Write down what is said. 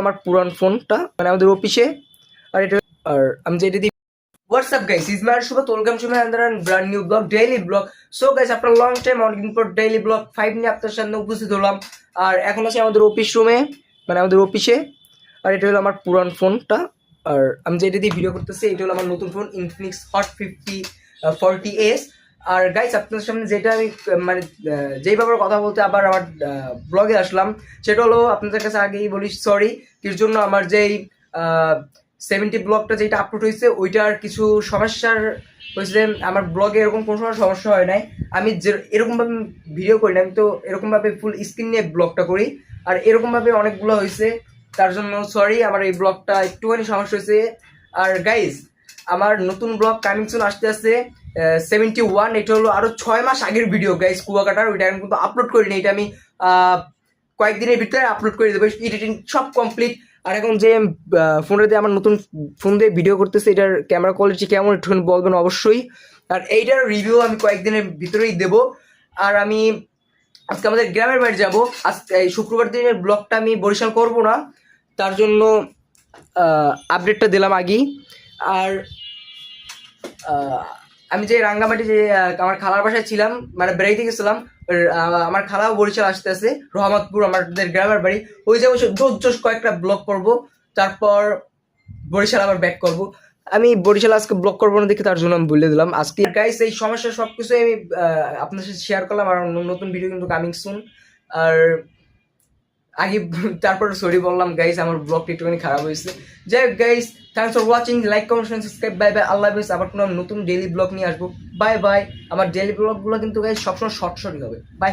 আমার পুরান ফোনটা মানে আমাদের অফিসে। আর এটা আর আমি যেটা দিই what's up guys is my Shubho welcome to my another brand new vlog daily vlog. So guys after long time অনেকদিন পর ডেইলি ব্লগ 5 নিয়ে আপনার সামনে উপস্থিত হলাম। আর এখন আছি আমাদের অফিস রুমে মানে আমাদের অফিসে। আর এটা হলো আমার পুরান ফোনটা। আর আমি যেটা দিয়ে ভিডিও করতেছি এটা হলো আমার নতুন ফোন ইনফিনিক্স হট 40s। আর গাইস আপনাদের সামনে যেটা আমি মানে যেই ব্যাপারে কথা বলতে আবার আমার ব্লগে আসলাম সেটা হলো আপনাদের কাছে আগেই বলি সরি কিছুর জন্য। আমার যেই 70 ব্লগটা যেটা আপলোড হয়েছে ওইটার কিছু সমস্যার হয়েছে। আমার ব্লগে এরকম কোনো সময় সমস্যা হয় নাই। আমি যে এরকমভাবে ভিডিও করি না, আমি তো এরকমভাবে ফুল স্ক্রিন নিয়ে ব্লগটা করি। আর এরকমভাবে অনেকগুলো হয়েছে, তার জন্য সরি আমার এই ব্লগটা একটুখানি সমস্যা হয়েছে। আর গাইজ আমার নতুন ব্লগ কামিং সুন আসতে আসছে 71। এটা হলো আরো 6 মাস আগের ভিডিও গাইজ কুয়াকাটার, ওইটা আমি কিন্তু আপলোড করিনি। এটা আমি কয়েকদিনের ভিতরে আপলোড করে দেবো, এডিটিং সব কমপ্লিট। আর এখন যে ফোনটা দিয়ে আমার নতুন ফোন দিয়ে ভিডিও করতেছে এটার ক্যামেরা কোয়ালিটি কেমন একটুখানি বলবেন অবশ্যই। আর এইটার রিভিউ আমি কয়েকদিনের ভিতরেই দেবো। আর আমি আজকে আমাদের গ্রামের বাড়ি যাবো। আজকে এই শুক্রবার দিনের ব্লগটা আমি বরিশাল করব না, তার জন্য আপডেটটা দিলাম আগেই। আর আমি যে রাঙ্গামাটি যে আমার খালার বাসায় ছিলাম মানে বেড়াইতে গেছিলাম, আমার খালাও বরিশাল আসতে আছে, রহমতপুর আমাদের গ্রামের বাড়ি। ওই যে জোস কয়েকটা ব্লগ করব, তারপর বরিশাল আবার ব্যাক করব। আমি বরিশাল আজকে ব্লগ করবো না দেখে তার জন্য আমি বলে দিলাম আজকে। গাইস এই সমস্যা সবকিছু আমি আপনার সাথে শেয়ার করলাম। আর নতুন ভিডিও কিন্তু কামিং সুন। আর আগে তারপর সরি বললাম গাইস আমার ব্লগটা একটুখানি খারাপ হয়েছে। যাই হোক guys, thanks for watching, like comment subscribe, bye bye, আল্লাহ হাফেজ। আবার কোনো নতুন ডেইলি ব্লগ নিয়ে আসবো, বাই বাই। আমার ডেইলি ব্লগগুলো কিন্তু গাইস সবসময় শর্ট শর্টই হবে, বাই।